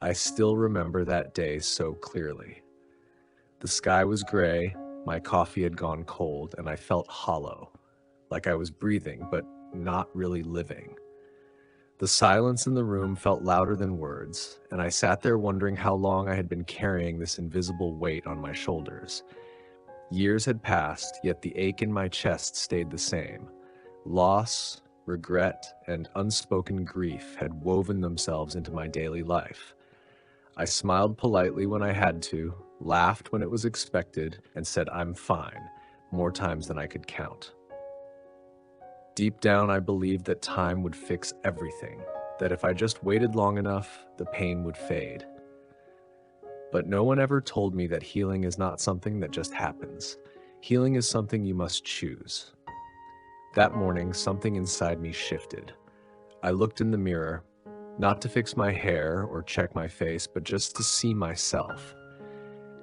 I still remember that day so clearly. The sky was gray, my coffee had gone cold, and I felt hollow, like I was breathing, but not really living. The silence in the room felt louder than words, and I sat there wondering how long I had been carrying this invisible weight on my shoulders. Years had passed, yet the ache in my chest stayed the same. Loss, regret, and unspoken grief had woven themselves into my daily life. I smiled politely when I had to, laughed when it was expected, and said, "I'm fine," more times than I could count. Deep down, I believed that time would fix everything, that if I just waited long enough, the pain would fade. But no one ever told me that healing is not something that just happens. Healing is something you must choose. That morning, something inside me shifted. I looked in the mirror, not to fix my hair or check my face, but just to see myself.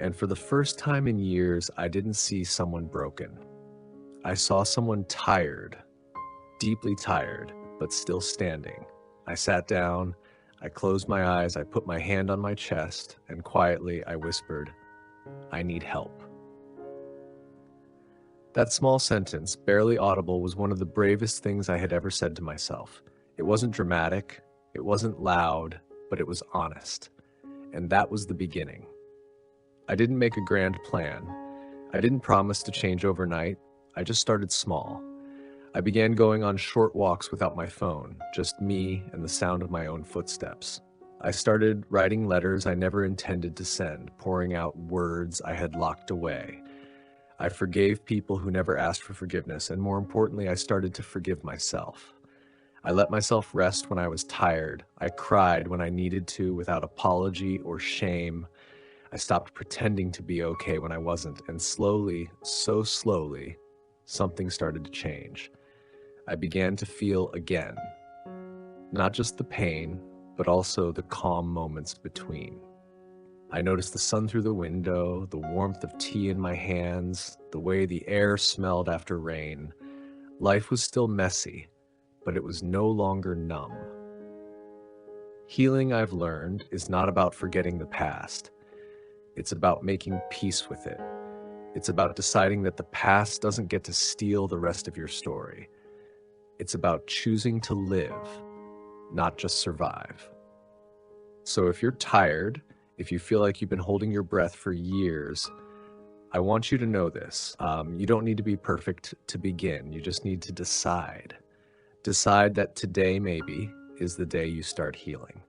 And for the first time in years, I didn't see someone broken. I saw someone tired, deeply tired, but still standing. I sat down, I closed my eyes, I put my hand on my chest, and quietly I whispered, "I need help." That small sentence, barely audible, was one of the bravest things I had ever said to myself. It wasn't dramatic, it wasn't loud, but it was honest. And that was the beginning. I didn't make a grand plan. I didn't promise to change overnight. I just started small. I began going on short walks without my phone, just me and the sound of my own footsteps. I started writing letters I never intended to send, pouring out words I had locked away. I forgave people who never asked for forgiveness, and more importantly, I started to forgive myself. I let myself rest when I was tired. I cried when I needed to without apology or shame. I stopped pretending to be okay when I wasn't, and slowly, so slowly, something started to change. I began to feel again, not just the pain, but also the calm moments between. I noticed the sun through the window, the warmth of tea in my hands, the way the air smelled after rain. Life was still messy, but it was no longer numb. Healing, I've learned, is not about forgetting the past. It's about making peace with it. It's about deciding that the past doesn't get to steal the rest of your story. It's about choosing to live, not just survive. So if you're tired, if you feel like you've been holding your breath for years, I want you to know this. You don't need to be perfect to begin. You just need to decide. Decide that today, maybe, is the day you start healing.